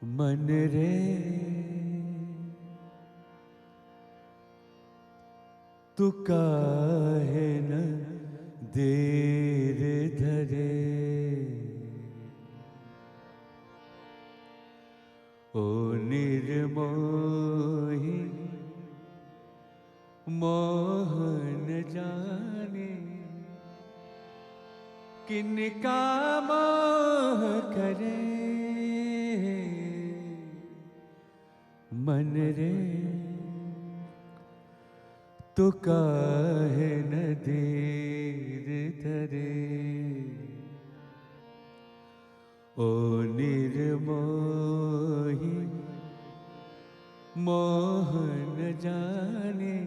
मन रे तू काहे न देर धरे, ओ निर्मोही मोहन जाने, किनका मोह करे मन रे तू काहे न देर धरे, ओ निर्मोही मोहन जाने,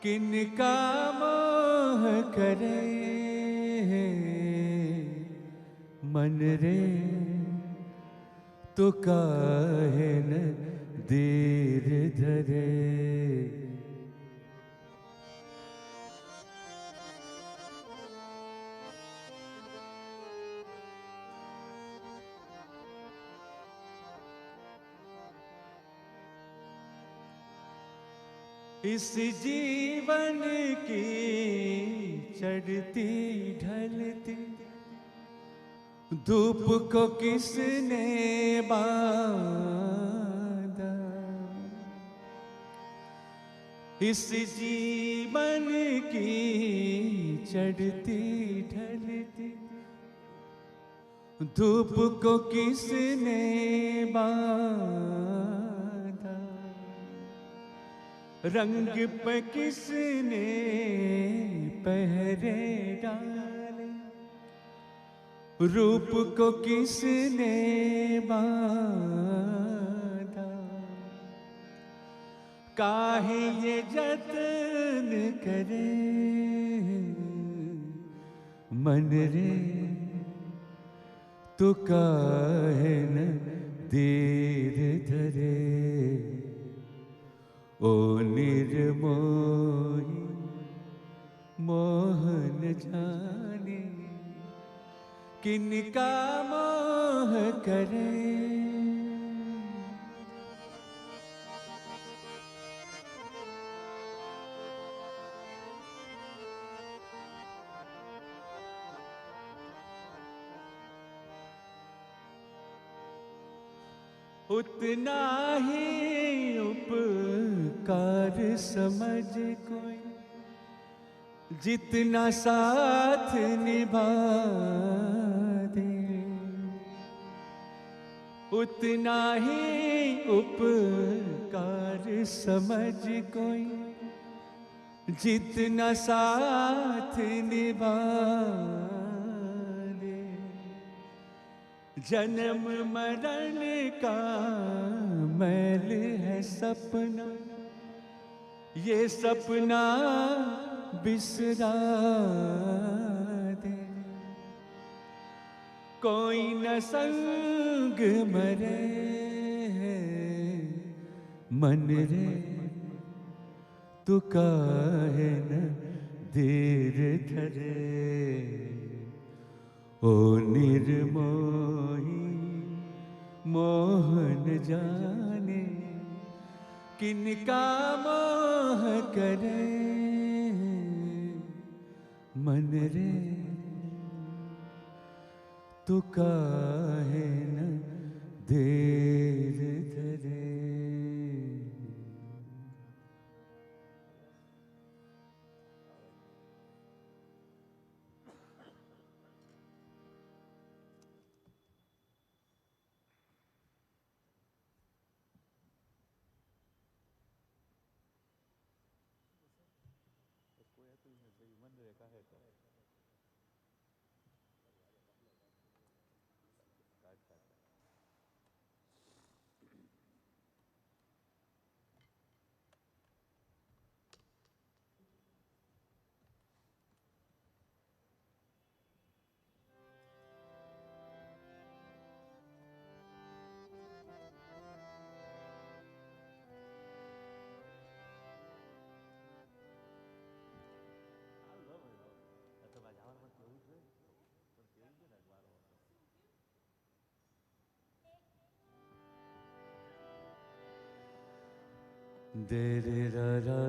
किनका मोह करे मन रे तू काहे न देर धरे। इस जीवन की चढ़ती ढलती धूप को किसने बांधा, इस जीवन की चढ़ती ढलती धूप को किसने बांधा, रंग पे किसने पहरे डाले, रूप को किसने बांधा, काहे ये जतन करे मन रे तू काहे न देर धरे, ओ निर्मोही मोहन जाने, किनका मोह करे उतना ही उपकार समझ कोई, जितना साथ निभा दे, उतना ही उपकार समझ कोई, जितना साथ निभा दे, जन्म मरण का मैल है सपना, ये सपना बिसरा दे, कोई न संग मरे मन रे तू काहे न देर धरे, ओ निर्मोही मोहन जाने, किनका मोह करे मन रे तू काहे न देर धरे। दे रे रा रा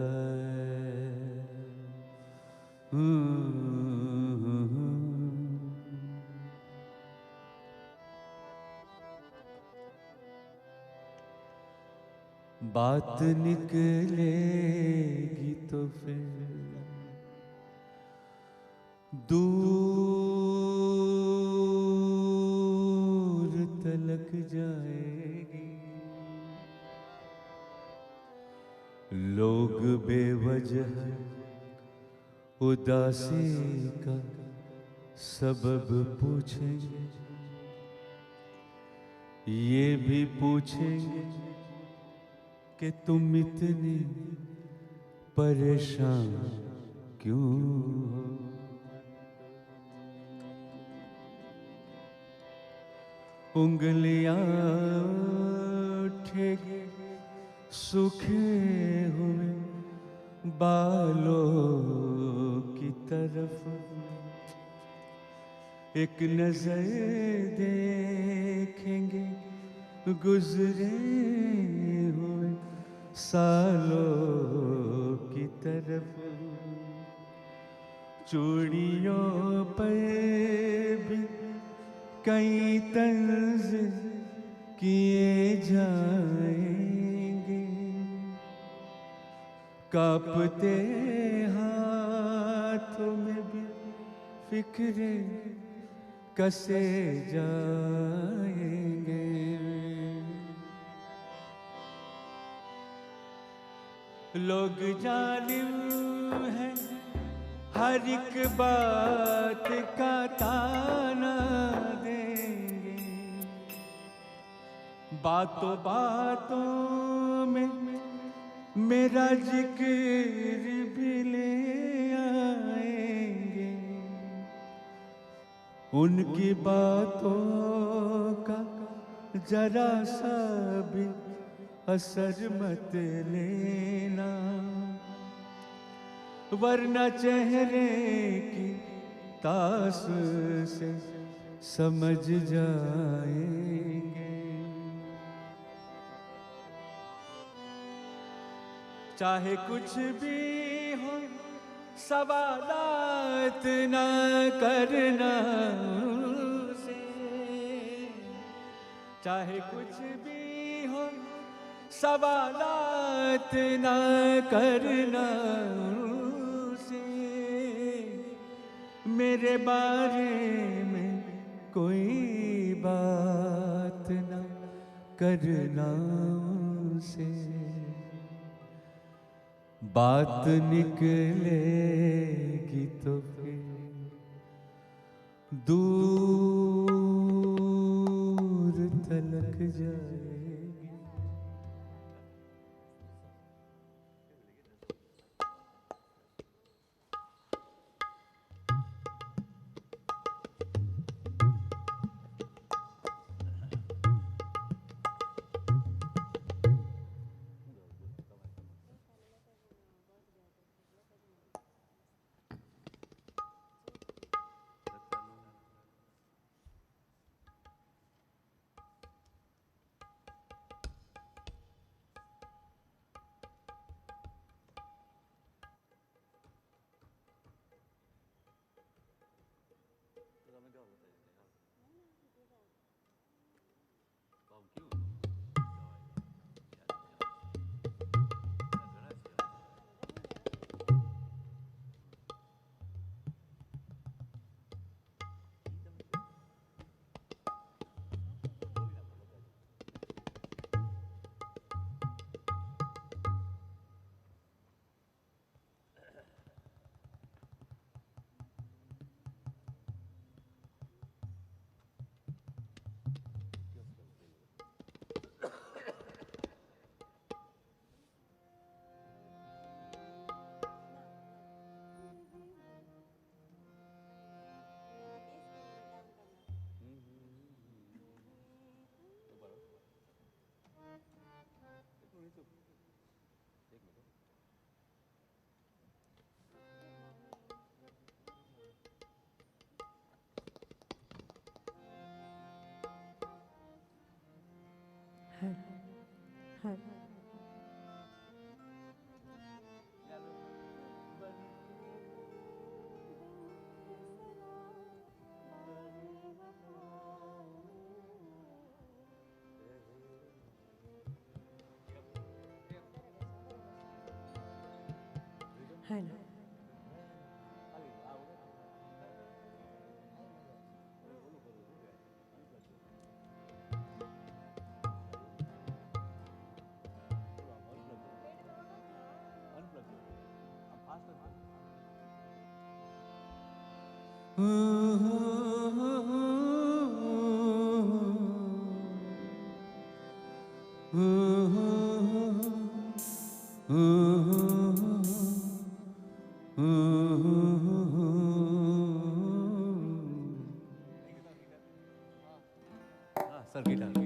बात निकलेगी तो फिर दूर तलक जाएगी। लोग बेवजह उदासी का सबब पूछेंगे, ये भी पूछेंगे कि तुम इतने परेशान क्यों हो। उंगलियां उठेगी सूखे हुए बालों की तरफ, एक नजर देखेंगे गुजरे हुए सालों की तरफ। चूड़ियों पर भी कई तंज किए जाएंगे, कांपते हाथों में भी फिक्रे कसे जाएंगे। लोग जालिम हैं, हर एक बात का ताना देंगे, बातों बातों में मेरा जिक्र भी ले आएंगे। उनकी बातों का जरा सा भी असर मत लेना, वरना चेहरे की तास से समझ जाएंगे। चाहे कुछ भी हो सवालात ना करना उनसे, चाहे कुछ भी हो सवालात ना करना उनसे। मेरे बारे में कोई बात ना करना उनसे, बात निकलेगी तो फिर दूर तलक जाएगी। है ना। सर गिटार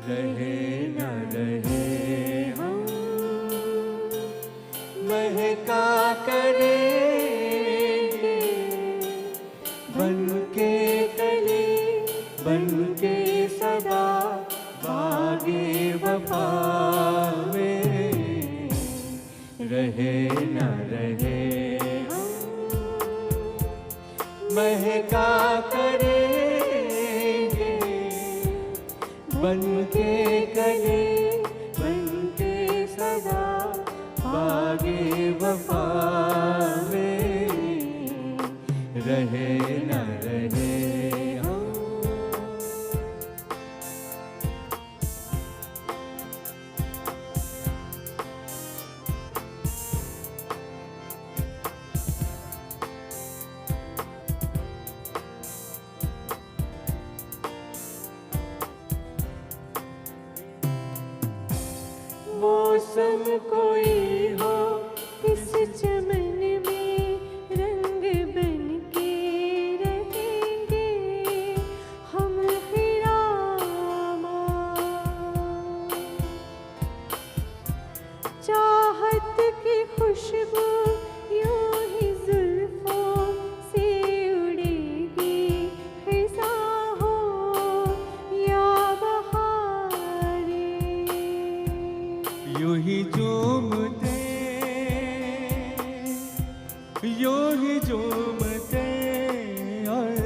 रहे न रहे हम महका करेंगे बन के कली बन के सदा बागे वफा में रहे न रहे हम महका करेंगे बन के कले बन के सदा बागे वफा में रहे न रहे हम। मौसम कोई हो इस चमन में रंग बन के रहेंगे हम खिरामा चाहत की खुशबू यूं ही जुल्फों से उड़ेगी खिसा हो या बहारें यूं ही झूमते और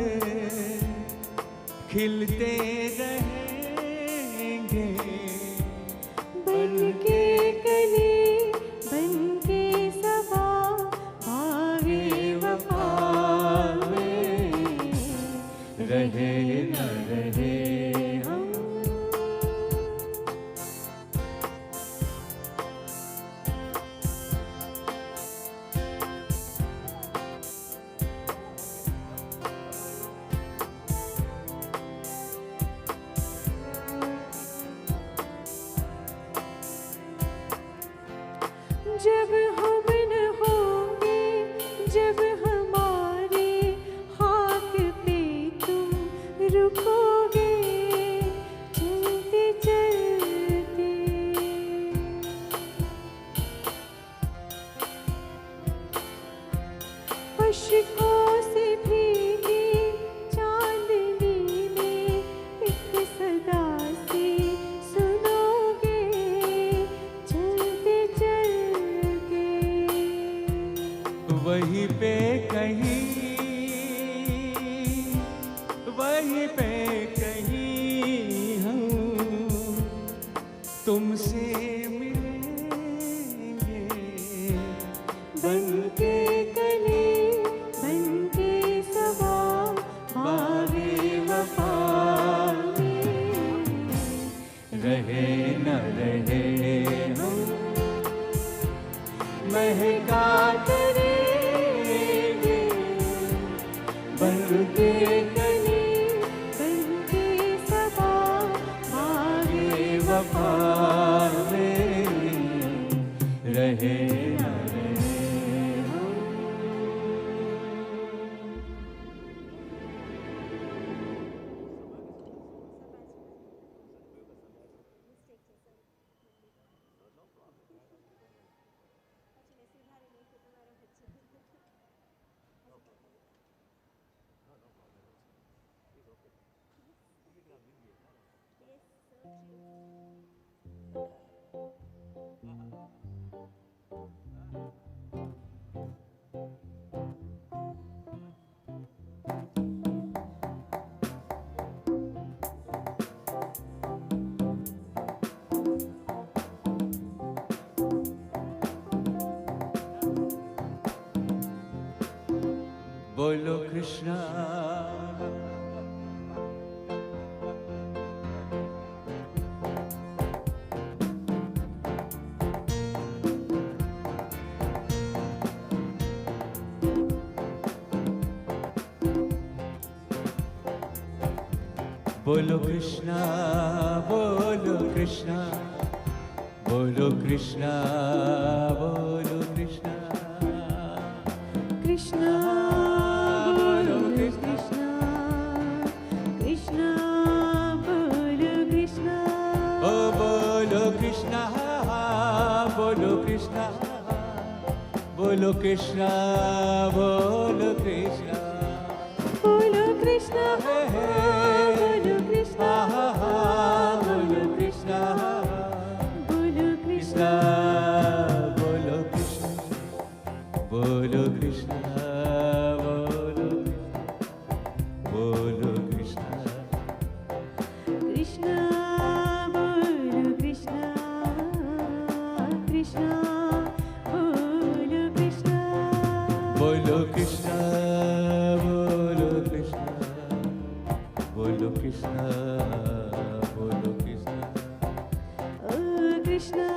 खिलते रहेंगे बन के कली बन के सबा आगे वफा में रहे न रहे हम। के कली बन के सबा भागे वफा में रहे न रहे हम। बोलो कृष्णा बोलो कृष्णा बोलो कृष्णा बोलो कृष्णा बोलो कृष्णा कृष्णा बोलो कृष्णा कृष्णा बोलो कृष्णा ओ बोलो कृष्णा बोलो कृष्णा बोलो कृष्णा बोलो कृष्णा बोलो कृष्णा बोलो कृष्णा बोलो कृष्णा बोलो कृष्णा बोलो कृष्णा बोलो कृष्णा बोलो कृष्णा कृष्णा बोलो कृष्णा कृष्णा बोलो कृष्णा बोलो कृष्णा बोलो कृष्णा बोलो कृष्णा बोलो कृष्णा ओ कृष्णा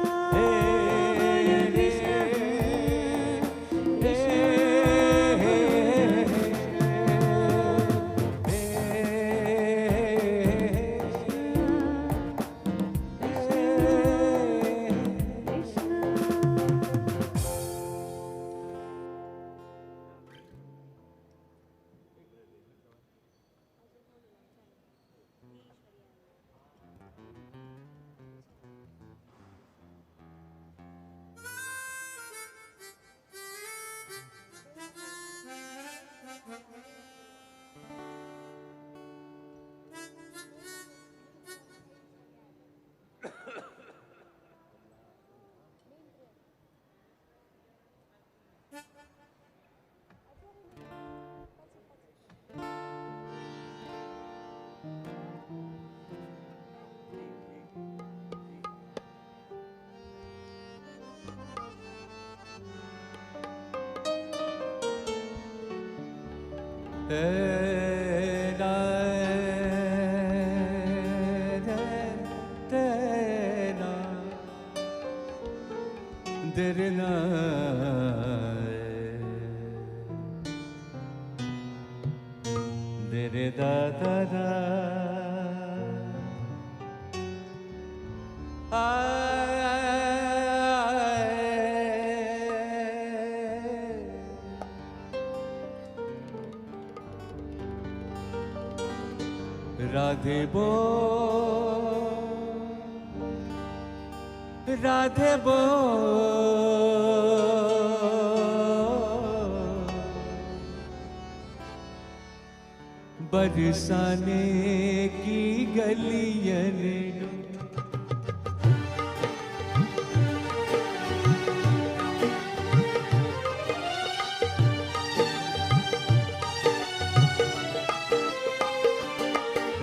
राधे बो राधे बो बरसाने की गलियन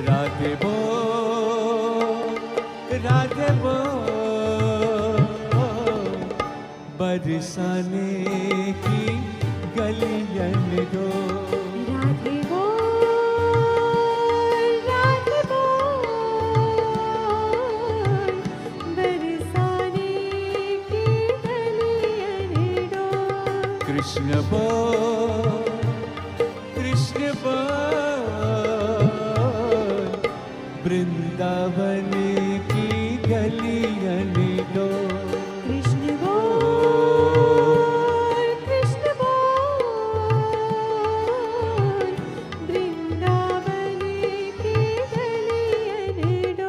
राधे बो बरसाने की गलियन दो राधे बो बरसाने की गलियन दो कृष्ण बो वृंदावन की गलियन डोल। कृष्ण बोल, कृष्ण बोल, वृंदावन की गलियन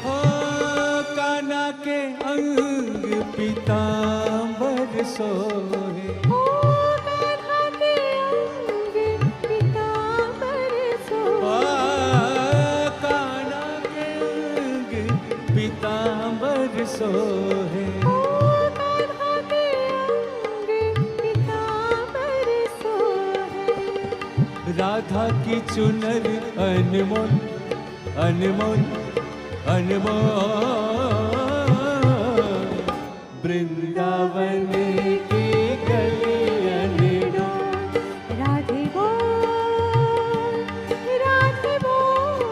हो कान्हा के अंग पीतांबर सोहे। ओ कान्हा के अंग पीतांबर सोहे। कान्हा के अंग पीतांबर सोहे। ओ कान्हा के अंग पीतांबर सोहे। राधा की चुनर अनमोल अनमोल अनमोल, वृंदावन की गलियन डोल। राधे बोल, राधे बोल,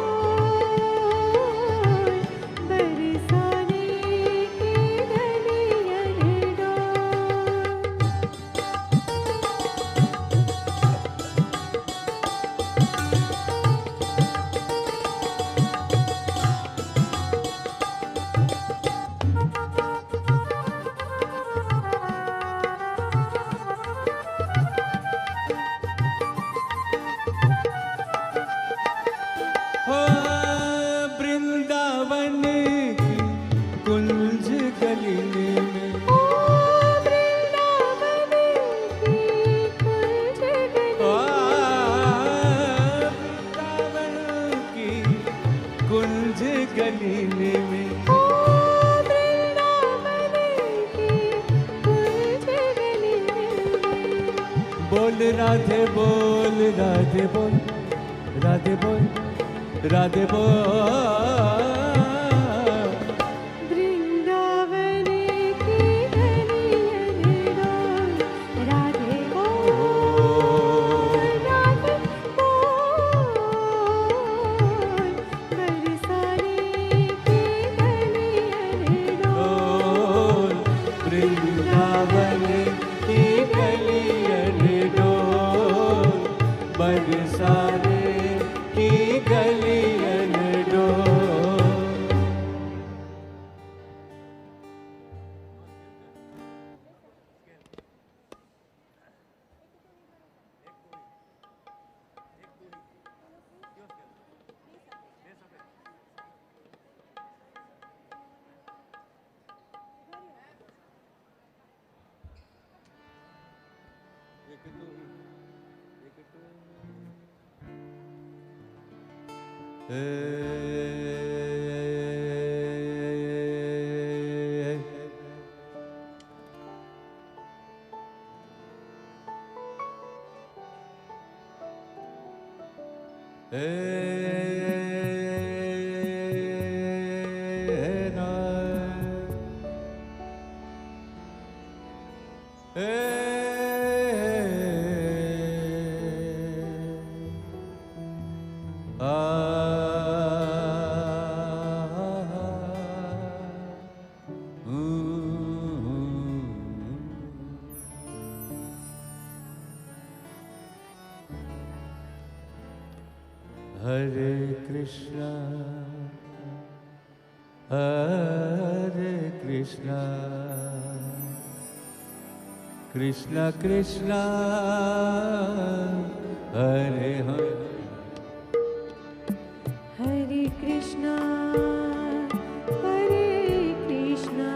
बरसाने की गलियन डोल। हो वृंदावन की कुंज गलिन में। ओ वृंदावन की कुंज वृंदावन की कुंज गलिन में। ओ वृंदावन की कुंज गलिन में। बोल राधे बोल राधे बोल राधे बोल राधे बोल। वृंदावन की गलियन डोल। राधे बोल, राधे बोल, बरसाने की गलियन डोल। वृंदावन की गलियन डोल, बरसाने की गलियन डोल। हरे कृष्णा हरे कृष्णा कृष्णा कृष्णा हरे हरे हरे कृष्णा हरे कृष्णा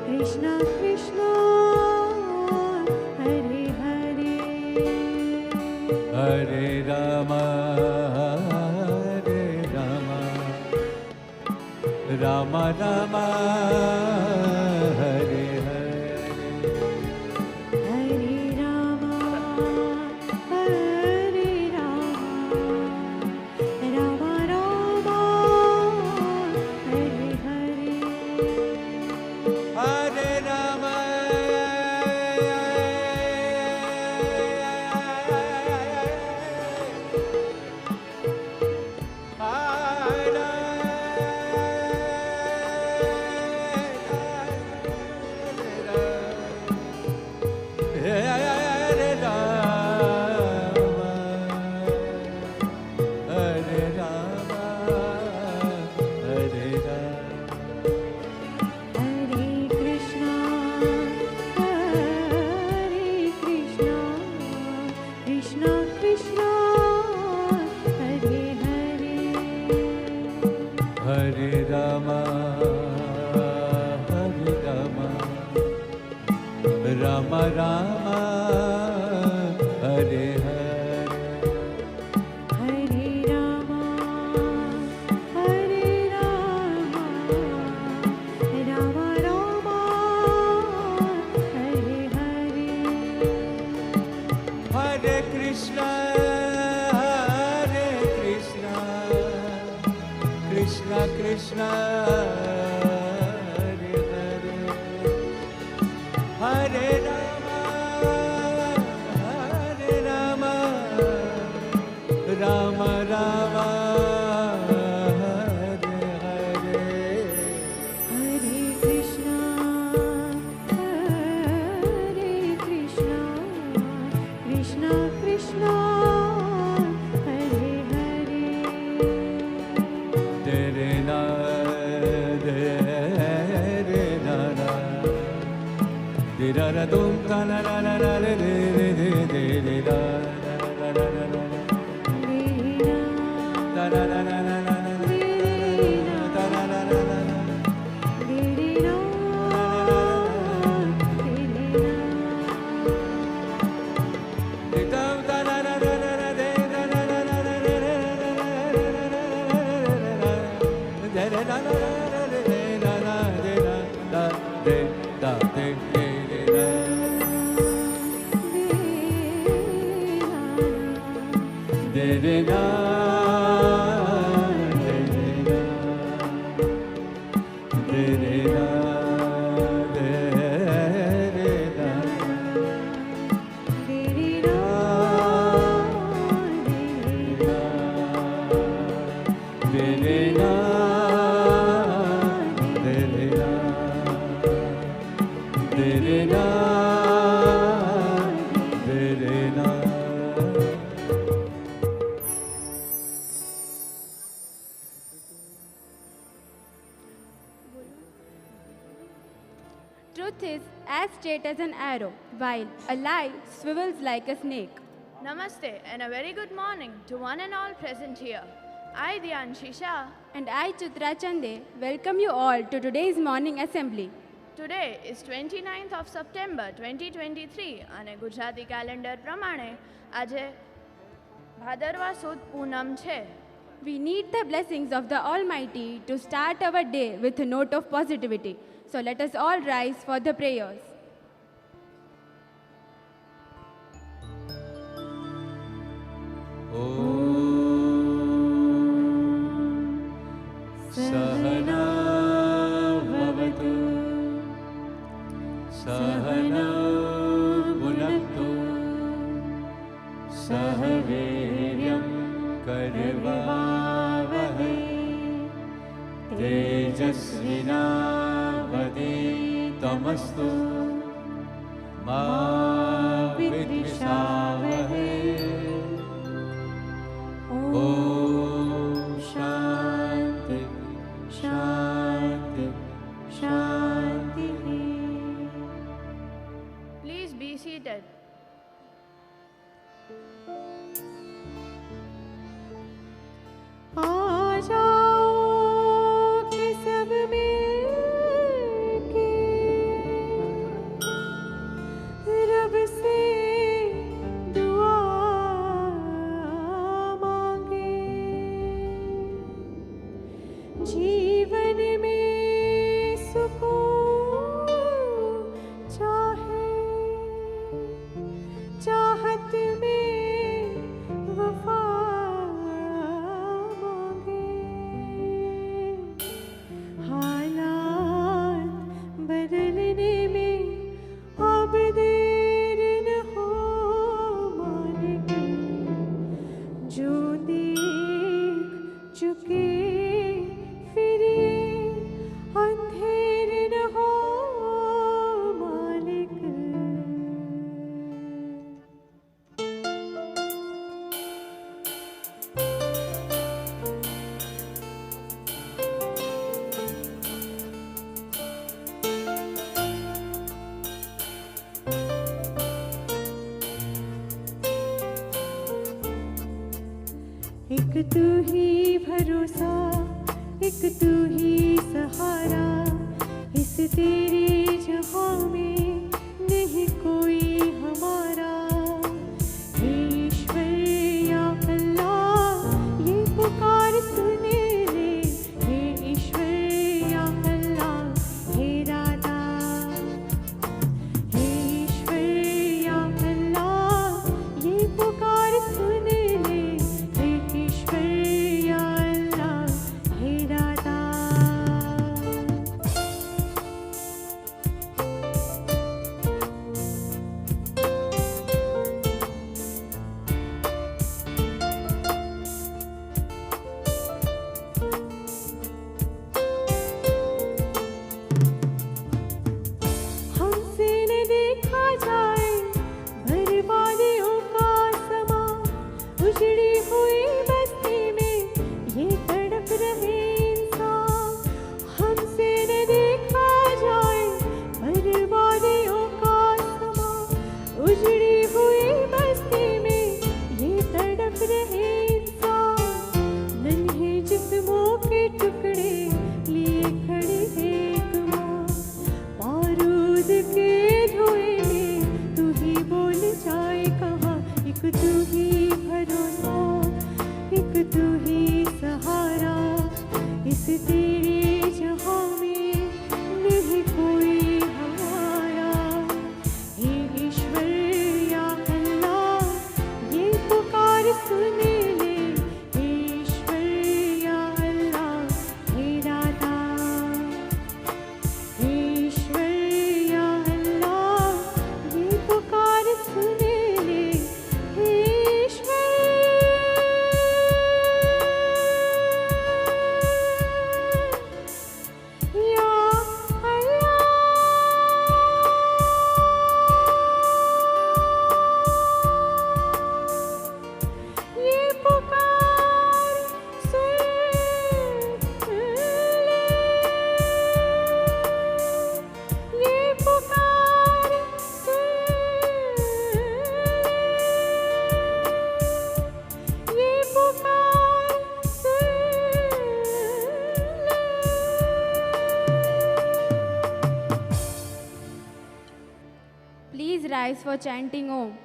कृष्णा कृष्णा हरे हरे हरे राम राम राम हरे हरे हरे राम हरे राम राम हरे हरे हरे राम हरे राम राम राम हरे हरे हरे कृष्णा कृष्णा कृष्णा हरे हरे हरे राम राम राम हरे हरे हरे कृष्णा कृष्णा कृष्णा हरे हरे तेरे ना रे ना तेरा रा तुम का ना रे रे रे रे रे रा रा रा रा रा रा रा रा रा रा Truth is as straight as an arrow, while a lie swivels like a snake. Namaste and a very good morning to one and all present here. I, Dianshi Shah, And I, Chitra Chande, welcome you all to today's morning assembly. today is 29th of September 2023 અને Gujarati calendar પ્રમાણે આજે ભાદરવા સુદ પૂનમ છે. We need the blessings of the Almighty to start our day with a note of positivity. So let us all rise for the prayers. सहना भवतु सहना भुनक्तु सह वीर्यं करवावहै तेजस्विनावधीतमस्तु मा विद्विषावहै ॐ शान्ति शान्ति शान्ति Please be seated. आ जाओ कि सब मिलके रब से दुआ मांगे. जीवन में सुकून चाहे, चाहत में वफा मांगे. हालात बदलने में अब देर न हो मालिक. जो देख चुके फिर ये अंधेर न हो मालिक. एक तू ही भरोसा, एक तू ही सहारा. इस तेरे जहां में नहीं Please rise for chanting Om.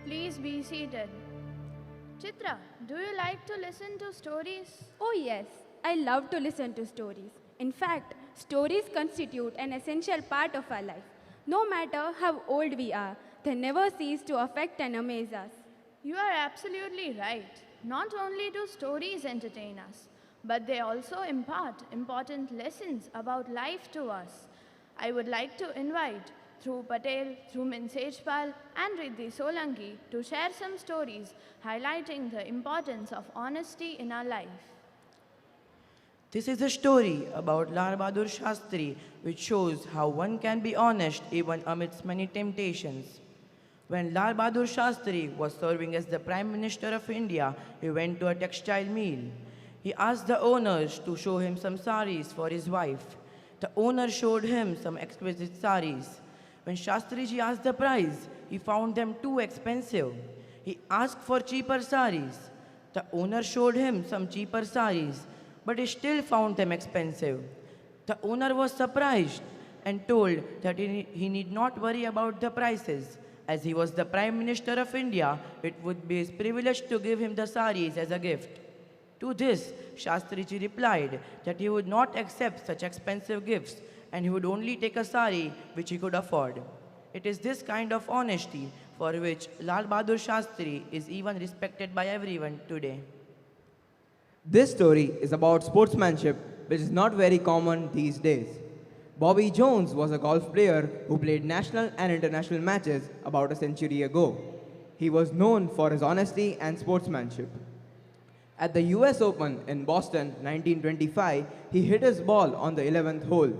Please be seated. Chitra, do you like to listen to stories? Oh, yes, I love to listen to stories. In fact, stories constitute an essential part of our life. No matter how old we are, they never cease to affect and amaze us. You are absolutely right. Not only do stories entertain us, but they also impart important lessons about life to us. I would like to invite Dhruv Patel, Dhrumin Sejpal, and Riddhi Solanki to share some stories highlighting the importance of honesty in our life. This is a story about Lal Bahadur Shastri, which shows how one can be honest even amidst many temptations. When Lal Bahadur Shastri was serving as the Prime Minister of India, he went to a textile mill. He asked the owners to show him some saris for his wife. The owner showed him some exquisite saris. When Shastriji asked the price, he found them too expensive. He asked for cheaper saris. The owner showed him some cheaper saris, but he still found them expensive. The owner was surprised and told that he need not worry about the prices. As he was the Prime Minister of India, it would be his privilege to give him the saris as a gift. To this, Shastriji replied that he would not accept such expensive gifts and he would only take a sari which he could afford. It is this kind of honesty for which Lal Bahadur Shastri is even respected by everyone today. This story is about sportsmanship, which is not very common these days. Bobby Jones was a golf player who played national and international matches about a century ago. He was known for his honesty and sportsmanship. At the US Open in Boston 1925, he hit his ball on the 11th hole.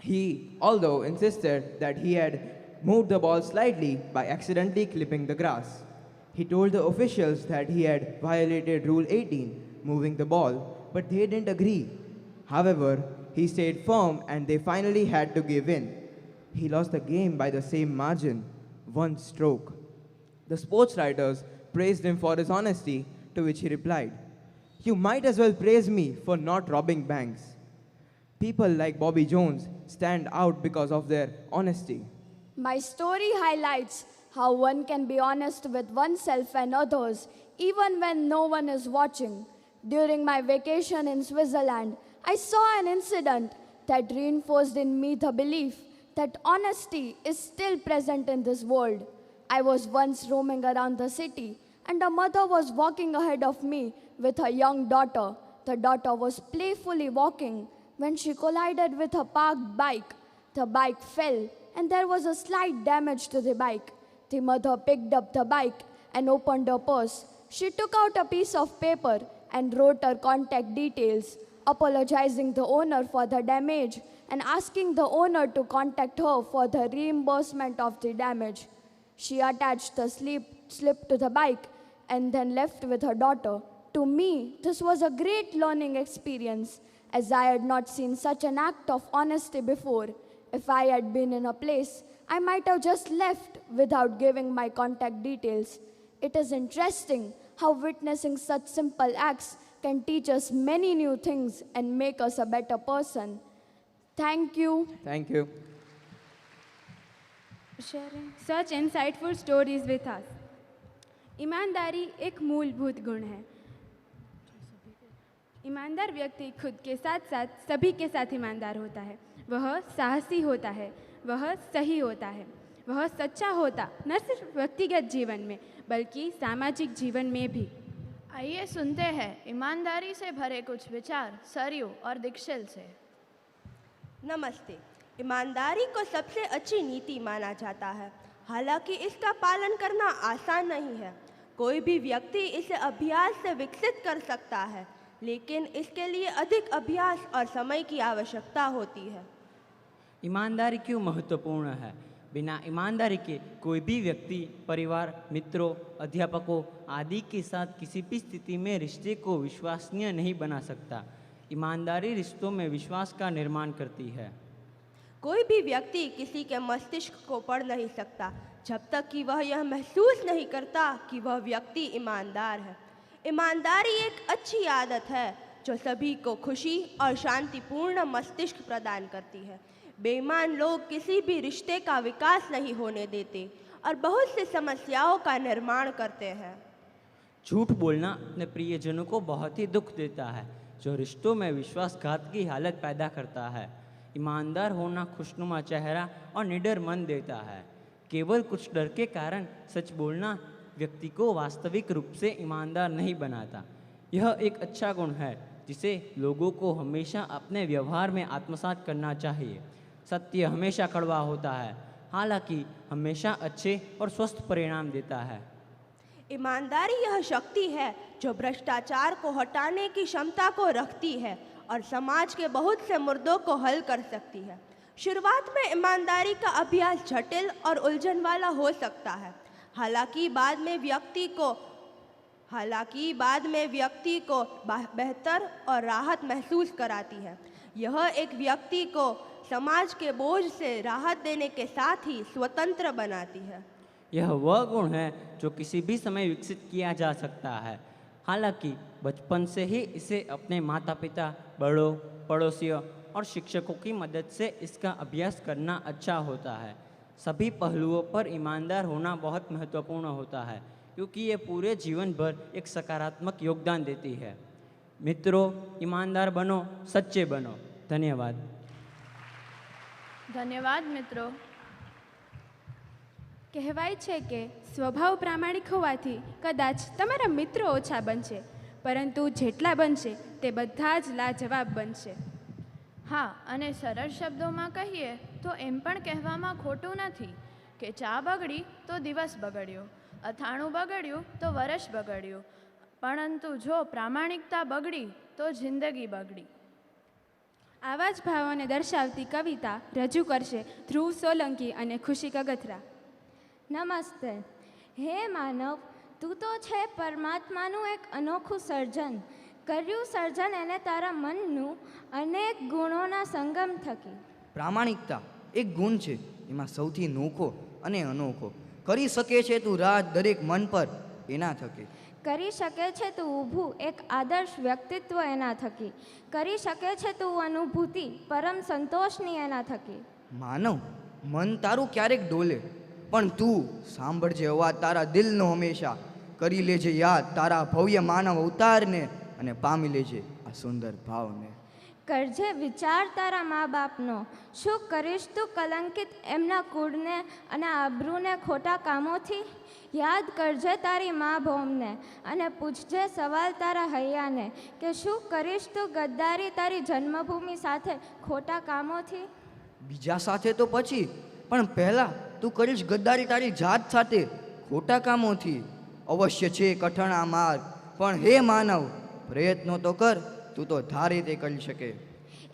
He, although, insisted that he had moved the ball slightly by accidentally clipping the grass. He told the officials that he had violated Rule 18, moving the ball, but they didn't agree. However, he stayed firm and they finally had to give in. He lost the game by the same margin, one stroke. The sports writers praised him for his honesty, to which he replied, "You might as well praise me for not robbing banks." People like Bobby Jones stand out because of their honesty. My story highlights how one can be honest with oneself and others even when no one is watching. During my vacation in Switzerland, I saw an incident that reinforced in me the belief that honesty is still present in this world. I was once roaming around the city, and a mother was walking ahead of me with her young daughter. The daughter was playfully walking when she collided with a parked bike. The bike fell, and there was a slight damage to the bike. The mother picked up the bike and opened her purse. She took out a piece of paper and wrote her contact details, apologizing the owner for the damage and asking the owner to contact her for the reimbursement of the damage. She attached the slip to the bike and then left with her daughter. To me, this was a great learning experience, as I had not seen such an act of honesty before. If I had been in a place, I might have just left without giving my contact details. It is interesting how witnessing such simple acts can teach us many new things and make us a better person. Thank you. Thank you. Sharing such insightful stories with us. ईमानदारी एक मूलभूत गुण है। ईमानदार व्यक्ति खुद के साथ साथ सभी के साथ ईमानदार होता है। वह साहसी होता है, वह सही होता है, वह सच्चा होता न सिर्फ व्यक्तिगत जीवन में बल्कि सामाजिक जीवन में भी। आइए सुनते हैं ईमानदारी से भरे कुछ विचार सरयू और दीक्षिल से। नमस्ते। ईमानदारी को सबसे अच्छी नीति माना जाता है, हालांकि इसका पालन करना आसान नहीं है। कोई भी व्यक्ति इसे अभ्यास से विकसित कर सकता है, लेकिन इसके लिए अधिक अभ्यास और समय की आवश्यकता होती है। ईमानदारी क्यों महत्वपूर्ण है? बिना ईमानदारी के कोई भी व्यक्ति परिवार, मित्रों, अध्यापकों आदि के साथ किसी भी स्थिति में रिश्ते को विश्वसनीय नहीं बना सकता। ईमानदारी रिश्तों में विश्वास का निर्माण करती है। कोई भी व्यक्ति किसी के मस्तिष्क को पढ़ नहीं सकता जब तक कि वह यह महसूस नहीं करता कि वह व्यक्ति ईमानदार है। ईमानदारी एक अच्छी आदत है जो सभी को खुशी और शांतिपूर्ण मस्तिष्क प्रदान करती है। बेईमान लोग किसी भी रिश्ते का विकास नहीं होने देते और बहुत सी समस्याओं का निर्माण करते हैं। झूठ बोलना अपने प्रियजनों को बहुत ही दुख देता है, जो रिश्तों में विश्वासघात की हालत पैदा करता है। ईमानदार होना खुशनुमा चेहरा और निडर मन देता है। केवल कुछ डर के कारण सच बोलना व्यक्ति को वास्तविक रूप से ईमानदार नहीं बनाता। यह एक अच्छा गुण है जिसे लोगों को हमेशा अपने व्यवहार में आत्मसात करना चाहिए। सत्य हमेशा कड़वा होता है, हालांकि हमेशा अच्छे और स्वस्थ परिणाम देता है। ईमानदारी यह शक्ति है जो भ्रष्टाचार को हटाने की क्षमता को रखती है और समाज के बहुत से मुद्दों को हल कर सकती है। शुरुआत में ईमानदारी का अभ्यास जटिल और उलझन वाला हो सकता है, हालांकि बाद में व्यक्ति को बेहतर और राहत महसूस कराती है। यह एक व्यक्ति को समाज के बोझ से राहत देने के साथ ही स्वतंत्र बनाती है। यह वह गुण है जो किसी भी समय विकसित किया जा सकता है, हालांकि बचपन से ही इसे अपने माता पिता, बड़ों, पड़ोसियों और शिक्षकों की मदद से इसका अभ्यास करना अच्छा होता है। सभी पहलुओं पर ईमानदार होना बहुत महत्वपूर्ण होता है, क्योंकि ये पूरे जीवन भर एक सकारात्मक योगदान देती है। मित्रों, ईमानदार बनो, सच्चे बनो। धन्यवाद। धन्यवाद મિત્રો। કહેવાય છે કે સ્વભાવ પ્રામાણિક હોવાથી કદાચ તમારા મિત્રો ઓછા બનશે, પરંતુ જેટલા બનશે તે બધા જ લાજવાબ બનશે। હા, અને સરળ શબ્દોમાં કહીએ તો એમ પણ કહેવામાં ખોટું નથી કે ચા બગડી તો દિવસ બગડ્યો, અથાણું બગડ્યું તો વર્ષ બગડ્યું, પરંતુ જો પ્રામાણિકતા બગડી તો જિંદગી બગડી। આવા જ ભાવોને દર્શાવતી કવિતા રજૂ કરશે ધ્રુવ સોલંકી અને ખુશી કગથરા। નમસ્તે। હે માનવ, તું તો છે પરમાત્માનું એક અનોખું સર્જન। કર્યું સર્જન એને તારા મનનું અનેક ગુણોના સંગમ થકી। પ્રામાણિકતા એક ગુણ છે, એમાં સૌથી નોખો અને અનોખો। કરી શકે છે તું રાજ દરેક મન પર એના થકી। કરી શકે છે તું ઊભું એક આદર્શ વ્યક્તિત્વ એના થકી। કરી શકે છે તું અનુભૂતિ પરમ સંતોષની એના થકી। માનવ, મન તારું ક્યારેક ડોલે, પણ તું સાંભળજે અવાજ તારા દિલનો હંમેશા। કરી લેજે યાદ તારા ભવ્ય માનવ અવતારને અને પામી લેજે આ સુંદર ભાવને। કરજે વિચાર તારા મા બાપનો, શું કરીશ તું કલંકિત એમના કુળને અને આબરૂને ખોટા કામોથી। યાદ કરજે તારી મા ભૌમને અને પૂછજે સવાલ તારા હૈયાને કે શું કરીશ તું ગદ્દારી તારી જન્મભૂમિ સાથે ખોટા કામોથી। બીજા સાથે તો પછી, પણ પહેલા તું કરીશ ગદ્દારી તારી જાત સાથે ખોટા કામોથી। અવશ્ય છે કઠણ આ માર્ગ, પણ હે માનવ પ્રયત્નો તો કર, તું તો ધારે તે કરી શકે।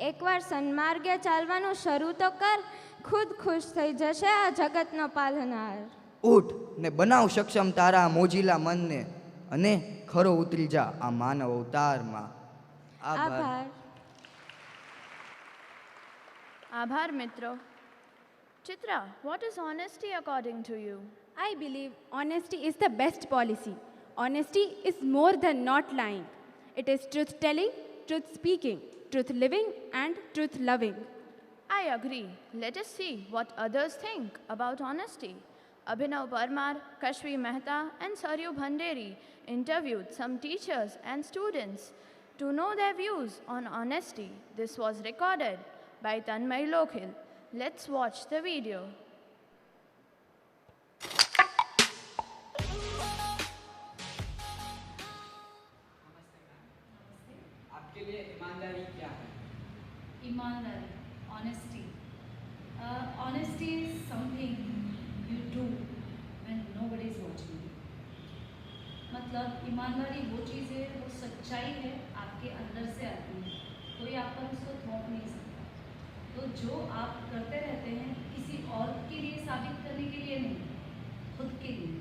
એકવાર સન્માર્ગે ચાલવાનું શરૂ તો કર, ખુદ ખુશ થઈ જશે આ જગતનો પાલનહાર। ઉઠ ને બનાવ સક્ષમ તારા મોજીલા મનને અને ખરો ઉતરી જા આ માનવ અવતારમાં. આભાર. આભાર. Abhar Mitro. Chitra, what is honesty according to you? I believe honesty is the best policy. Honesty is more than not lying. It is truth telling, truth speaking, truth living, and truth loving. I agree. Let us see what others think about honesty. Abhinav Parmar, Kashvi Mehta, and Saryu Bhanderi interviewed some teachers and students to know their views on honesty. This was recorded by Tanmay Lokhil. Let's watch the video. आपके लिए ईमानदारी क्या है? ईमानदारी, honesty. Honesty is something you do when nobody is watching you. मतलब ईमानदारी वो चीज़ है, वो सच्चाई है, आपके अंदर से आती है, कोई आप पर उसको थोप नहीं सकता. तो जो आप करते रहते हैं किसी और के लिए साबित करने के लिए नहीं, खुद के लिए,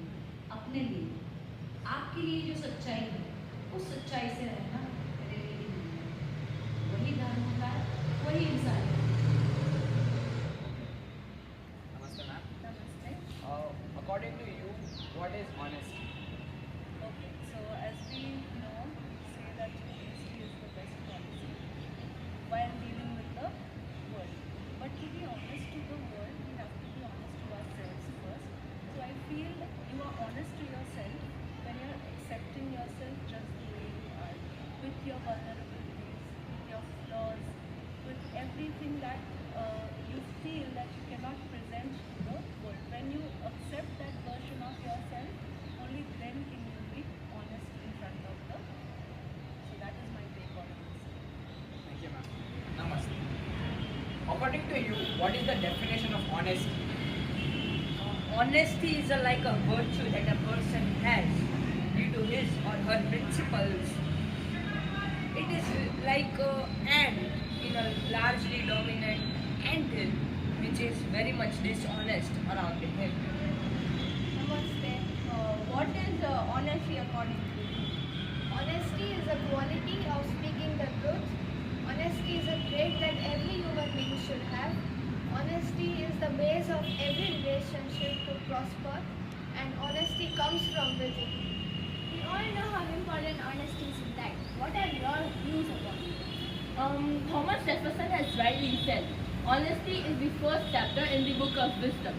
अपने लिए, आपके लिए जो सच्चाई है, उस सच्चाई से रहना मेरे लिए ईमानदारी. वही धर्म होता है, वही इंसान है. नमस्ते मैम. नमस्ते. According to you, what is honesty? Okay, so as we know, say that honesty is the best policy while dealing with the world. But to be honest to the world, we have to be honest to ourselves first. So I feel you are honest to yourself when you are accepting yourself just the way you are, with your vulnerabilities, with your flaws, with everything that you feel that you cannot present to the world. When you accept that version of yourself, only then can you be honest in front of the world. So that is my take on honesty. Thank you ma'am. Namaste. According to you, what is the definition of honesty? Honesty is like a virtue that a person has due to his or her principles. It is like an ant in a largely dominant anthill which is very much dishonest around him. Namaste. What is honesty according to you? Honesty is a quality of speaking the truth. Honesty is a trait that every human being should have. Honesty is the base of every relationship to prosper, and honesty comes from within. We all know how important honesty is in life. What are your views upon it? Thomas Jefferson has rightly said, honesty is the first chapter in the book of wisdom.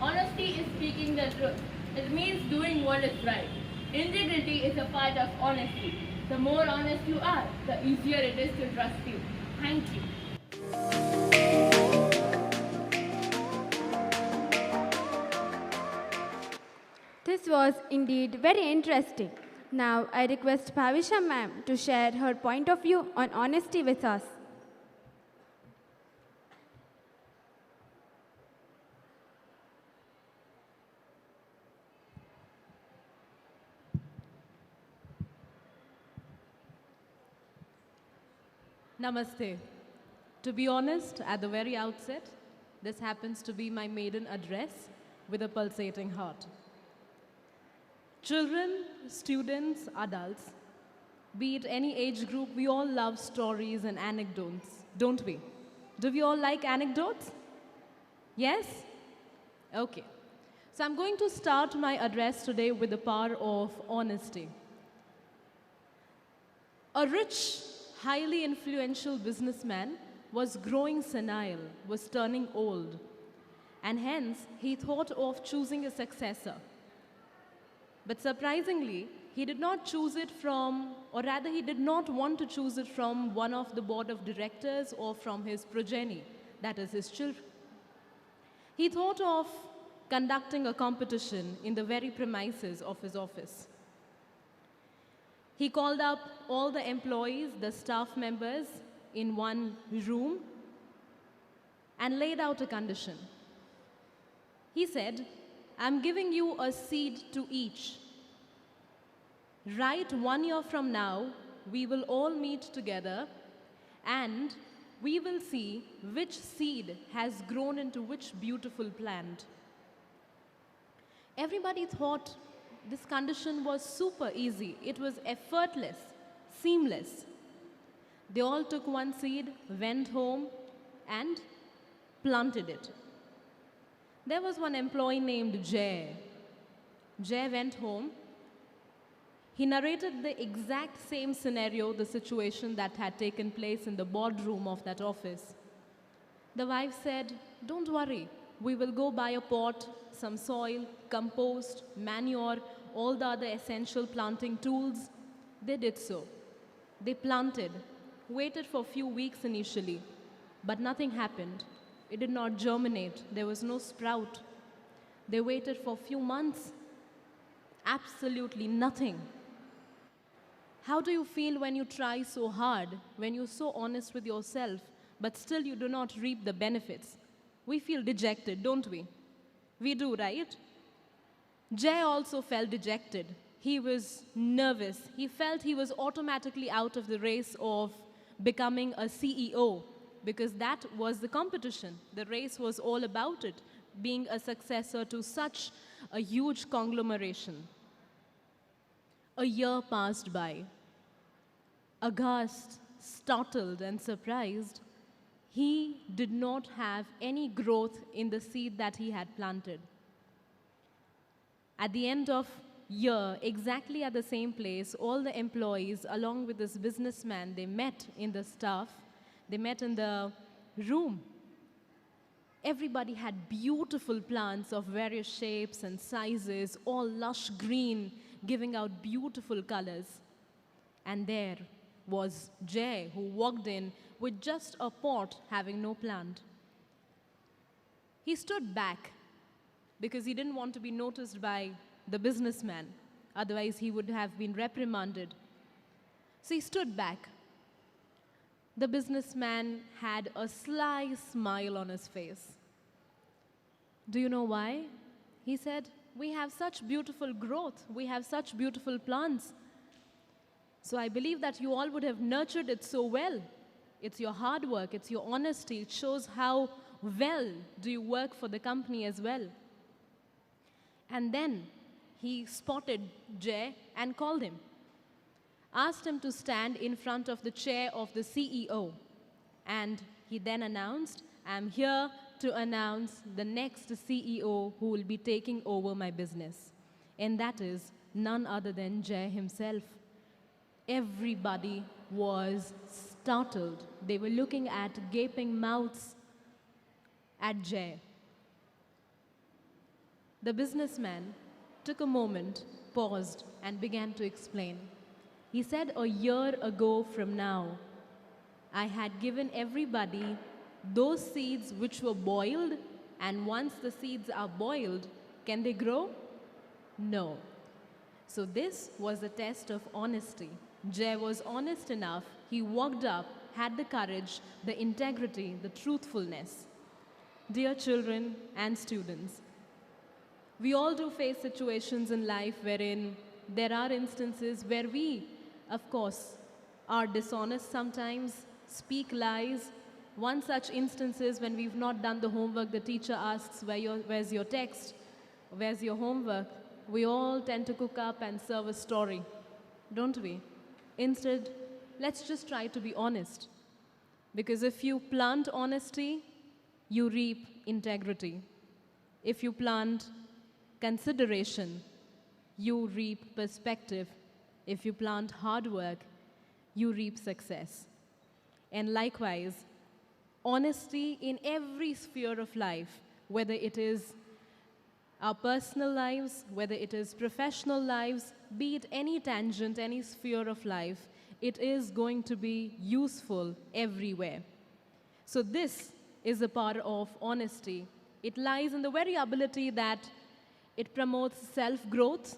Honesty is speaking the truth. It means doing what is right. Integrity is a part of honesty. The more honest you are, the easier it is to trust you. Thank you. This was indeed very interesting. Now I request Bhavisha ma'am to share her point of view on honesty with us. Namaste. To be honest, at the very outset, this happens to be my maiden address with a pulsating heart. Children, students, adults, be it any age group, we all love stories and anecdotes, don't we? Do we all like anecdotes? Yes? Okay. So I'm going to start my address today with the power of honesty. A rich, highly influential businessman was growing senile, was turning old, and hence he thought of choosing a successor. But surprisingly, he did not choose it from, or rather he did not want to choose it from one of the board of directors or from his progeny, that is his children. He thought of conducting a competition in the very premises of his office. He called up all the employees, the staff members, in one room and laid out a condition. He said, I'm giving you a seed to each. Right 1 year from now, we will all meet together and we will see which seed has grown into which beautiful plant. Everybody thought this condition was super easy. It was effortless, seamless. They all took one seed, went home, and planted it. There was one employee named Jay. Jay went home. He narrated the exact same scenario, the situation that had taken place in the boardroom of that office. The wife said, "Don't worry, we will go buy a pot, some soil, compost, manure, all the other essential planting tools." They did so. They planted, waited for a few weeks initially, but nothing happened. It did not germinate. There was no sprout. They waited for a few months. Absolutely nothing. How do you feel when you try so hard, when you're so honest with yourself, but still you do not reap the benefits? We feel dejected, don't we? We do, right? Jay also felt dejected. He was nervous. He felt he was automatically out of the race of becoming a CEO because that was the competition. The race was all about it, being a successor to such a huge conglomeration. A year passed by. Aghast, startled, and surprised, he did not have any growth in the seed that he had planted. At the end of year, exactly at the same place, all the employees, along with this businessman, they met in the staff, they met in the room. Everybody had beautiful plants of various shapes and sizes, all lush green, giving out beautiful colors. And there was Jay, who walked in with just a pot having no plant. He stood back because he didn't want to be noticed by the businessman. Otherwise, he would have been reprimanded. So he stood back. The businessman had a sly smile on his face. "Do you know why?" He said, "We have such beautiful growth. We have such beautiful plants. So I believe that you all would have nurtured it so well. It's your hard work, it's your honesty. It shows how well do you work for the company as well." And then he spotted Jay and called him, asked him to stand in front of the chair of the CEO. And he then announced, "I'm here to announce the next CEO who will be taking over my business." And that is none other than Jay himself. Everybody was startled. They were looking at gaping mouths at Jay. The businessman took a moment, paused, and began to explain. He said, "A year ago from now, I had given everybody those seeds which were boiled, and once the seeds are boiled, can they grow? No." So this was a test of honesty. Jay was honest enough. He walked up, had the courage, the integrity, the truthfulness. Dear children and students, we all do face situations in life wherein there are instances where we, of course, are dishonest sometimes, speak lies. One such instance is when we've not done the homework, the teacher asks, "Where's your text? Where's your homework?" We all tend to cook up and serve a story, don't we? Instead, let's just try to be honest. Because if you plant honesty, you reap integrity. If you plant consideration, you reap perspective. If you plant hard work, you reap success. And likewise, honesty in every sphere of life, whether it is our personal lives, whether it is professional lives, be it any tangent, any sphere of life, it is going to be useful everywhere. So this is a part of honesty. It lies in the very ability that it promotes self-growth,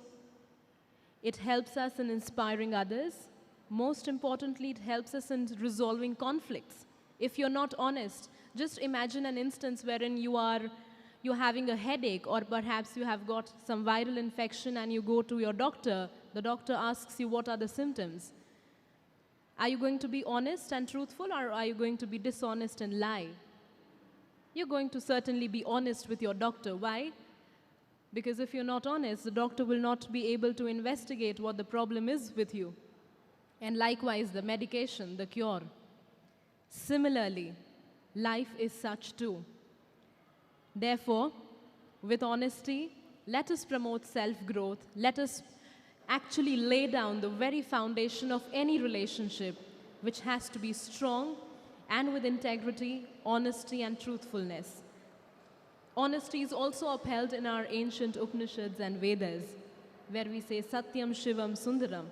it helps us in inspiring others. Most importantly, it helps us in resolving conflicts. If you're not honest, just imagine an instance wherein you're having a headache, or perhaps you have got some viral infection and you go to your doctor. The doctor asks you, "What are the symptoms?" Are you going to be honest and truthful, or are you going to be dishonest and lie? You're going to certainly be honest with your doctor. Why? Because if you're not honest, the doctor will not be able to investigate what the problem is with you. And likewise, the medication, the cure. Similarly, life is such too. Therefore, with honesty, let us promote self-growth. Let us actually lay down the very foundation of any relationship, which has to be strong and with integrity, honesty, and truthfulness. Honesty is also upheld in our ancient Upanishads and Vedas, where we say Satyam Shivam Sundaram.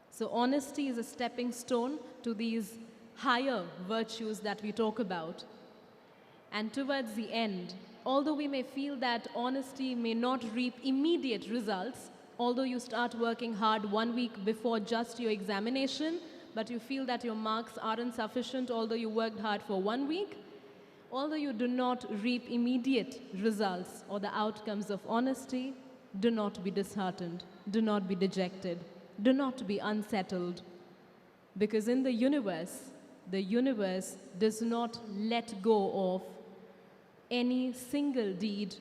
So honesty is a stepping stone to these higher virtues that we talk about. And towards the end, although we may feel that honesty may not reap immediate results, although you start working hard 1 week before just your examination, but you feel that your marks aren't sufficient although you worked hard for 1 week, although you do not reap immediate results or the outcomes of honesty, do not be disheartened, do not be dejected, do not be unsettled. Because in the universe does not let go of any single deed,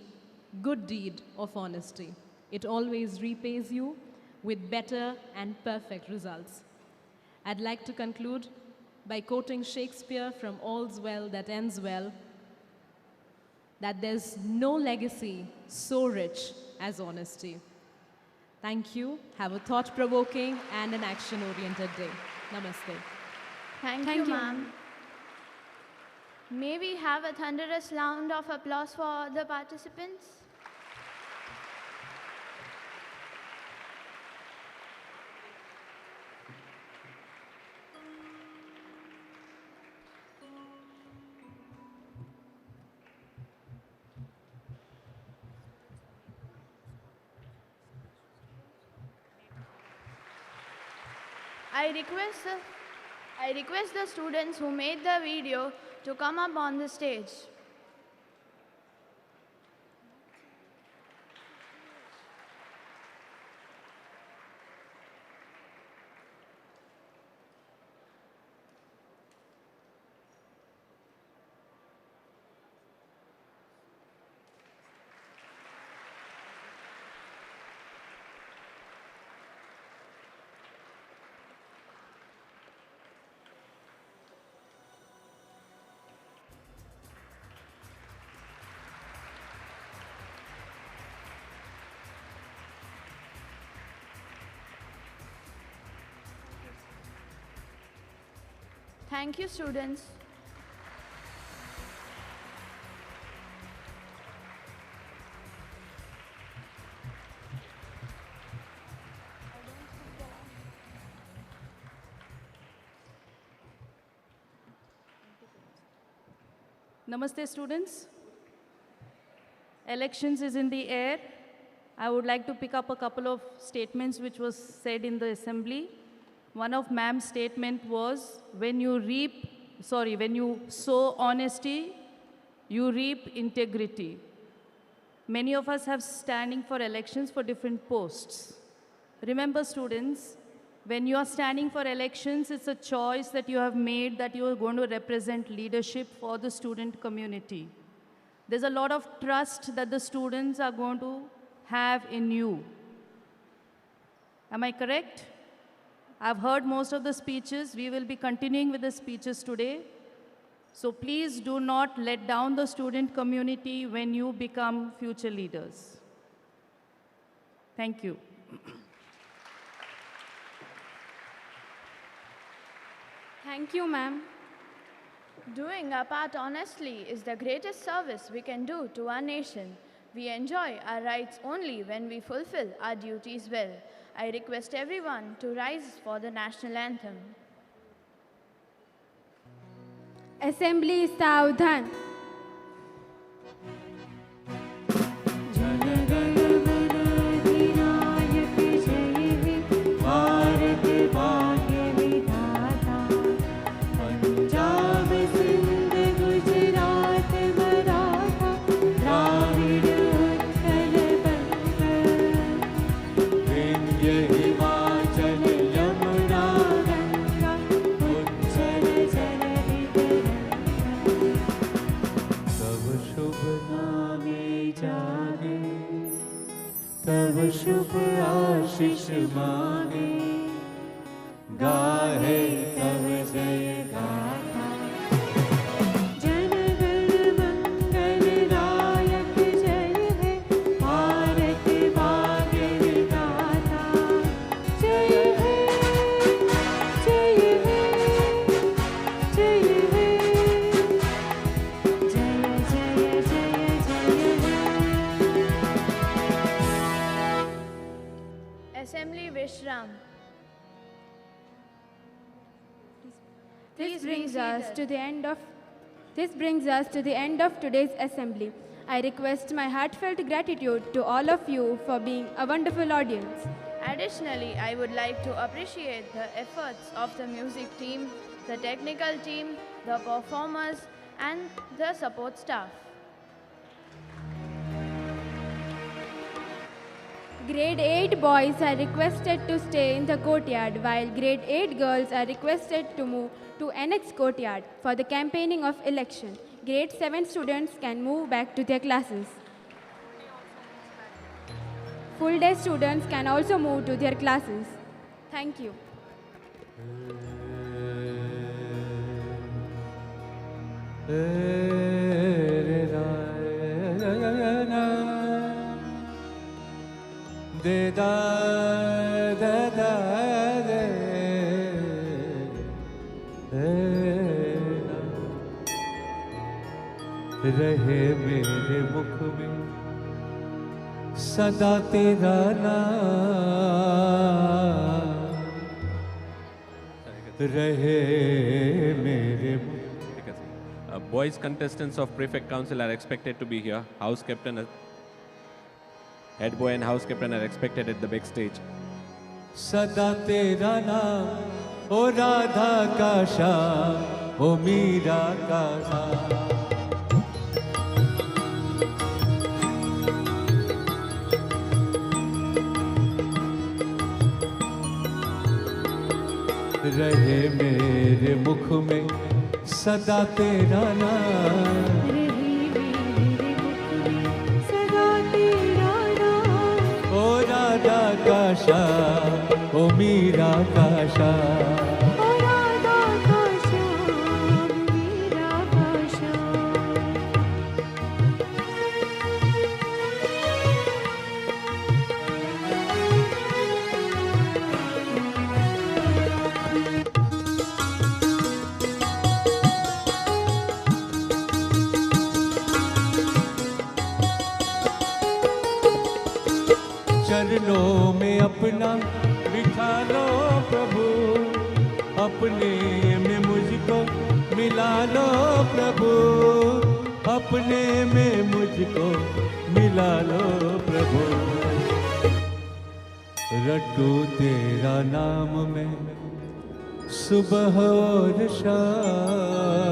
good deed of honesty. It always repays you with better and perfect results. I'd like to conclude by quoting Shakespeare from All's Well That Ends Well, that there's no legacy so rich as honesty. Thank you. Have a thought-provoking and an action-oriented day. Namaste. Thank you, ma'am. May we have a thunderous round of applause for the participants? I request the students who made the video to come up on the stage. Thank you, students. Namaste, students. Elections is in the air. I would like to pick up a couple of statements which was said in the assembly. One of ma'am's statement was, when you sow honesty, you reap integrity. Many of us have standing for elections for different posts. Remember, students, when you are standing for elections, it's a choice that you have made that you are going to represent leadership for the student community. There's a lot of trust that the students are going to have in you. Am I correct? I've heard most of the speeches. We will be continuing with the speeches today. So please do not let down the student community when you become future leaders. Thank you. Thank you, ma'am. Doing our part honestly is the greatest service we can do to our nation. We enjoy our rights only when we fulfill our duties well. I request everyone to rise for the national anthem. Assembly सावधान. आशीष मांगे, गाहे तब जय गाथा। जन गण मंगलदायक जय है, भारत भाग्य विधाता। जय है, जय है, जय है, जय जय जय जय है। Assembly Vishram. Please be seated. This brings us to the end of today's assembly. I request my heartfelt gratitude to all of you for being a wonderful audience. Additionally, I would like to appreciate the efforts of the music team, the technical team, the performers, and the support staff. Grade 8 boys are requested to stay in the courtyard, while Grade 8 girls are requested to move to Annex courtyard for the campaigning of election. Grade 7 students can move back to their classes. Full day students can also move to their classes. Thank you. De da da da de रहे मेरे मुख में सदा तेरा नाम, रहे मेरे मुख। Boys contestants of Prefect Council are expected to be here. House Captain, Head Boy and House Captain are expected at the big stage. सदा तेरा नाम, ओ राधा का श्याम, ओ मीरा का नाम। रहे मेरे मुख में सदा तेरा नाम, रहे मेरे मुख में सदा तेरा नाम। ओ राधा का श्याम, ओ मीरा का श्याम। ओ राधा का श्याम, मीरा का श्याम। चरणों में अपना बिठा लो प्रभु, अपने में मुझको मिला लो प्रभु, अपने में मुझको मिला लो प्रभु। रटू तेरा नाम में सुबह और शाम,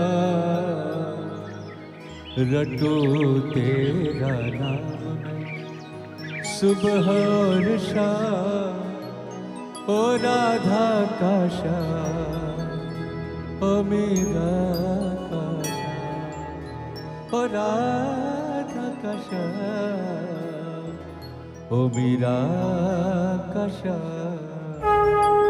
रटू तेरा नाम सुबह और शाम। ओ राधा का श्याम, ओ मीरा का श्याम। ओ राधा का श्याम, ओ मीरा का श्याम।